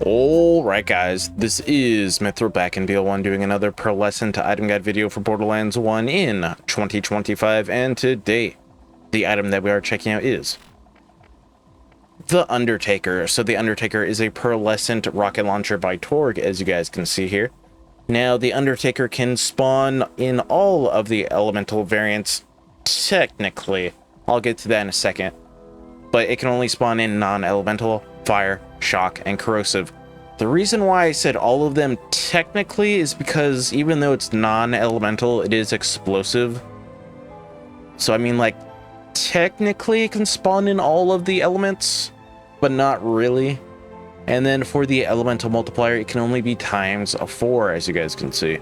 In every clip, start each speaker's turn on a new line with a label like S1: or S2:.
S1: Alright guys, this is Mithril back in BL1 doing another Pearlescent item guide video for Borderlands 1 in 2025, and today the item that we are checking out is the Undertaker. So the Undertaker is a Pearlescent rocket launcher by Torg, as you guys can see here. Now the Undertaker can spawn in all of the elemental variants, technically. I'll get to that in a second. But it can only spawn in non-elemental, fire, shock, and corrosive. The reason why I said all of them technically is because even though it's non-elemental, it is explosive. So I mean, like, technically it can spawn in all of the elements, but not really. And then for the elemental multiplier, it can only be times 4, as you guys can see.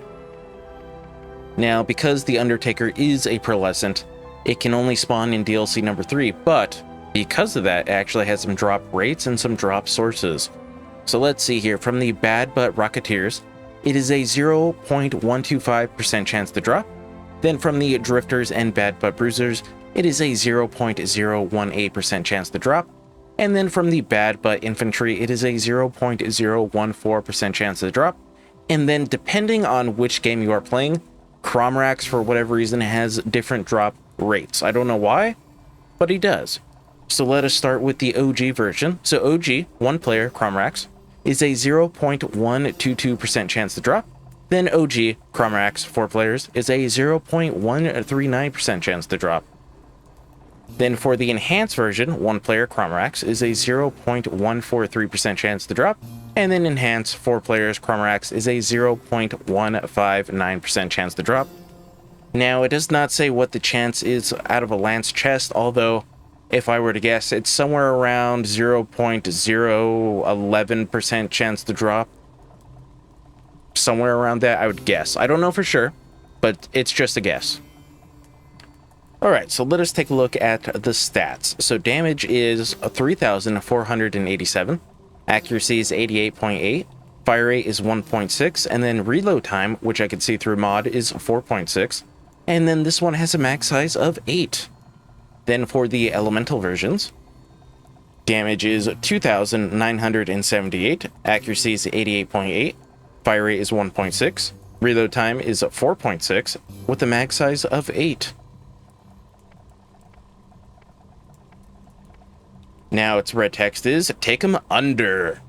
S1: Now, because the Undertaker is a Pearlescent, it can only spawn in DLC number 3, but because of that, it actually has some drop rates and some drop sources. So let's see here. From the Bad Butt Rocketeers, it is a 0.125% chance to drop. Then from the Drifters and Bad Butt Bruisers, it is a 0.018% chance to drop. And then from the Bad Butt Infantry, it is a 0.014% chance to drop. And then depending on which game you are playing, Cromrax, for whatever reason, has different drop rates. I don't know why, but he does. So let us start with the OG version. So OG, 1 player, Cromrax, is a 0.122% chance to drop. Then OG, Cromrax, 4 players, is a 0.139% chance to drop. Then for the enhanced version, 1 player, Cromrax, is a 0.143% chance to drop. And then enhanced, 4 players, Cromrax, is a 0.159% chance to drop. Now, it does not say what the chance is out of a lance chest, although if I were to guess, it's somewhere around 0.011% chance to drop. Somewhere around that, I would guess. I don't know for sure, but it's just a guess. Alright, so let us take a look at the stats. So damage is 3,487. Accuracy is 88.8. Fire rate is 1.6. And then reload time, which I can see through mod, is 4.6. And then this one has a max size of 8. Then for the elemental versions, damage is 2,978, accuracy is 88.8, fire rate is 1.6, reload time is 4.6, with a mag size of 8. Now its red text is, take him under.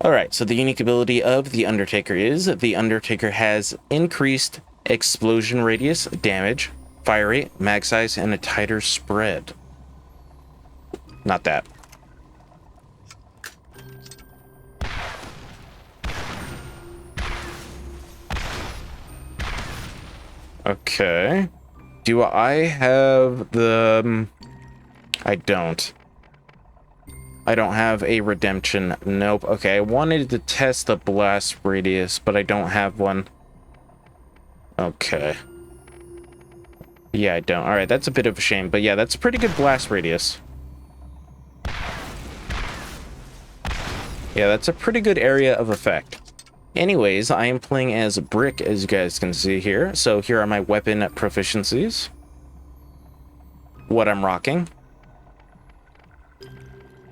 S1: Alright, so the unique ability of the Undertaker is, the Undertaker has increased explosion radius, damage, fire rate, mag size, and a tighter spread. Not that. Okay. Do I have the... I don't. I don't have a redemption. Nope. Okay, I wanted to test the blast radius, but I don't have one. Okay. Yeah, I don't. Alright, that's a bit of a shame, but yeah, that's a pretty good blast radius. Yeah, that's a pretty good area of effect. Anyways, I am playing as Brick, as you guys can see here. So here are my weapon proficiencies. What I'm rocking.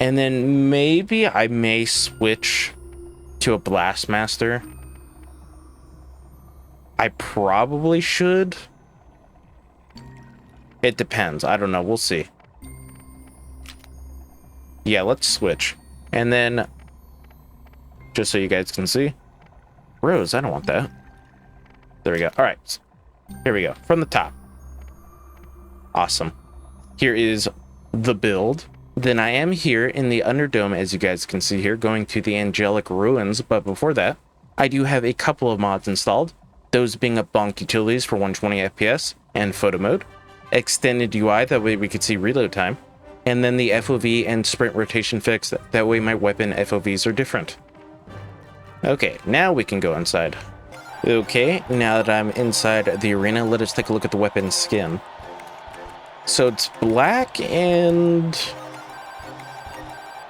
S1: And then maybe I may switch to a Blastmaster. I probably should. It depends. I don't know. We'll see. Yeah, let's switch. And then, just so you guys can see. Rose, I don't want that. There we go. All right. Here we go. From the top. Awesome. Here is the build. Then I am here in the Underdome, as you guys can see here, going to the Angelic Ruins. But before that, I do have a couple of mods installed. Those being up bonk utilities for 120 FPS and photo mode. Extended UI, that way we could see reload time, and then the FOV and sprint rotation fix, that way my weapon FOVs are different. Okay, now we can go inside. Okay, now that I'm inside the arena, let us take a look at the weapon skin. So it's black and...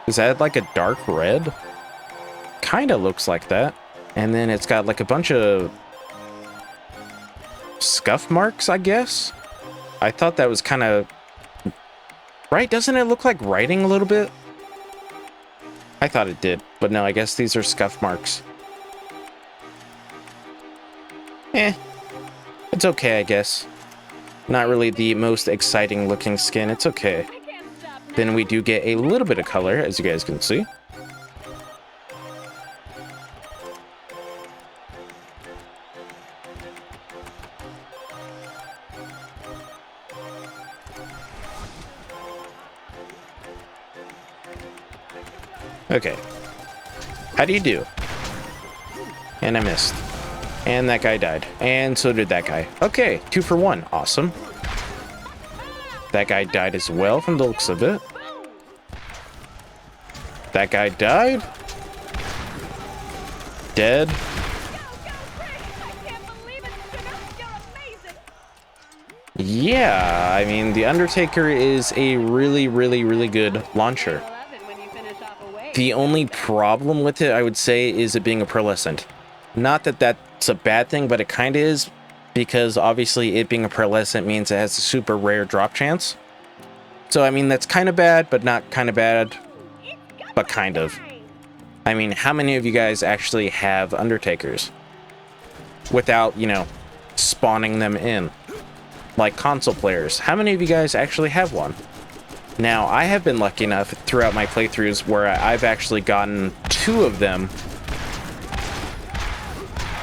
S1: is that like a dark red? Kinda looks like that. And then it's got like a bunch of scuff marks, I guess? I thought that was kind of... right? Doesn't it look like writing a little bit? I thought it did, but no, I guess these are scuff marks. Eh, it's okay, I guess. Not really the most exciting looking skin, it's okay. Then we do get a little bit of color, as you guys can see. Okay. How do you do? And I missed. And that guy died. And so did that guy. Okay, 2 for 1. Awesome. That guy died as well from the looks of it. That guy died. Dead. Yeah, I mean, the Undertaker is a really, really, really good launcher. The only problem with it, I would say, is it being a pearlescent. Not that that's a bad thing, but it kind of is, because obviously it being a pearlescent means it has a super rare drop chance. So, I mean, that's kind of bad, but not kind of bad, but kind of. I mean, how many of you guys actually have Undertakers without, you know, spawning them in? Like console players, how many of you guys actually have one? Now, I have been lucky enough throughout my playthroughs where I've actually gotten 2 of them.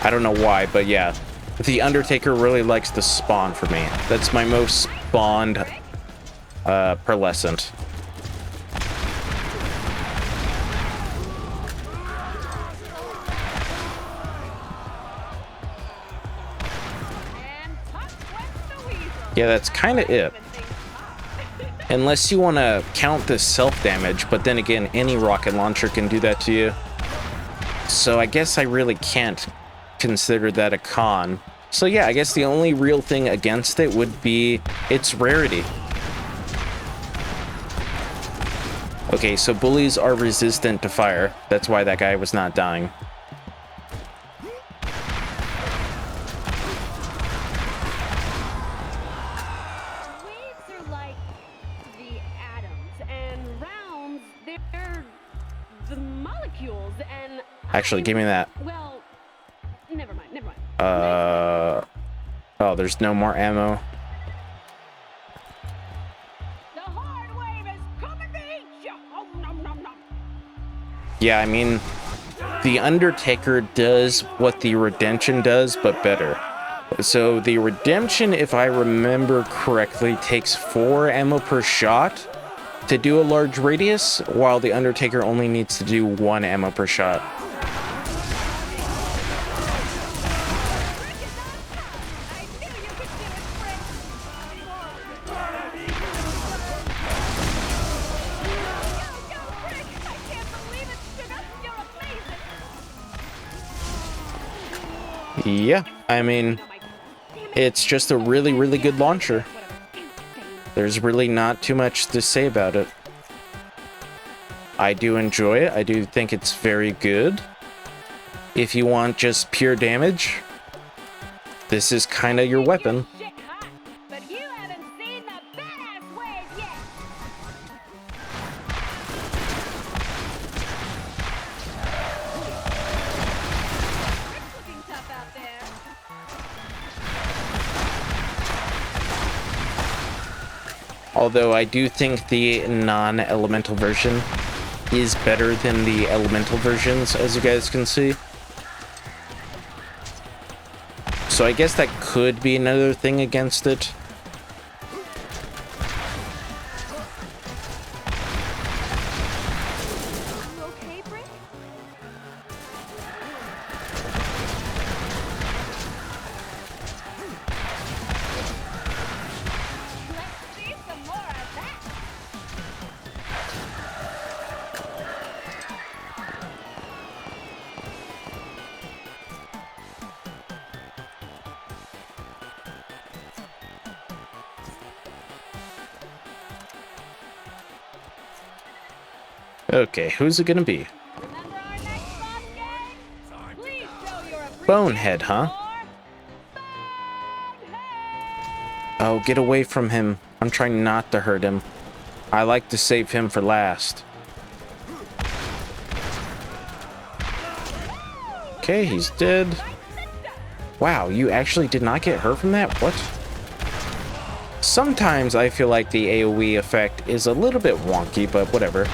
S1: I don't know why, but yeah, the Undertaker really likes to spawn for me. That's my most spawned pearlescent. Yeah, that's kind of it. Unless you want to count the self-damage, but then again, any rocket launcher can do that to you. So I guess I really can't consider that a con. So yeah, I guess the only real thing against it would be its rarity. Okay, so bullies are resistant to fire. That's why that guy was not dying. Actually, give me that.
S2: Well, never mind, never mind.
S1: Oh, there's no more ammo.
S2: The hard wave is coming to eat you. Oh, nom, nom, nom.
S1: Yeah, I mean, the Undertaker does what the Redemption does, but better. So the Redemption, if I remember correctly, takes 4 ammo per shot to do a large radius, while the Undertaker only needs to do 1 ammo per shot. Yeah, I mean, it's just a really, really good launcher. There's really not too much to say about it. I do enjoy it. I do think it's very good. If you want just pure damage, this is kind of your weapon. Although I do think the non-elemental version is better than the elemental versions, as you guys can see. So I guess that could be another thing against it. Okay, who's it gonna be? Bonehead, huh? Oh, get away from him. I'm trying not to hurt him. I like to save him for last. Okay, he's dead. Wow, you actually did not get hurt from that? What? Sometimes I feel like the AoE effect is a little bit wonky, but whatever.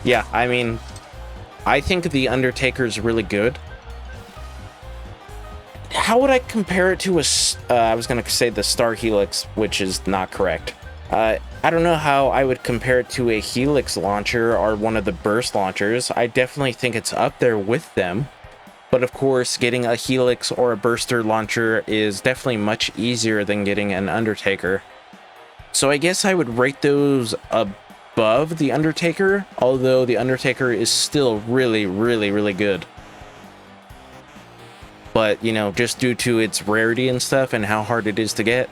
S1: Yeah, I mean, I think the Undertaker is really good. How would I compare it to a... I was going to say the Star Helix, which is not correct. I don't know how I would compare it to a Helix launcher or one of the burst launchers. I definitely think it's up there with them. But of course, getting a Helix or a burster launcher is definitely much easier than getting an Undertaker. So I guess I would rate those above the Undertaker, although the Undertaker is still really, really, really good. But, you know, just due to its rarity and stuff and how hard it is to get,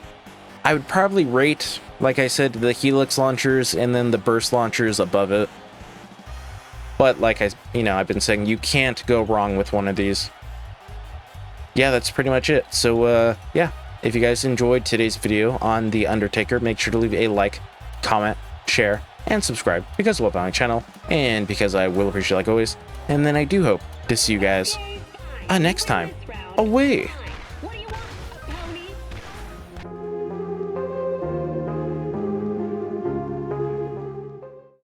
S1: I would probably rate, like I said, the Helix launchers and then the burst launchers above it. But like I've been saying, you can't go wrong with one of these. Yeah, that's pretty much it. So, yeah, if you guys enjoyed today's video on the Undertaker, make sure to leave a like, comment, share, and subscribe because I love my channel and because I will appreciate it like always. And then I do hope to see you guys next time. Away.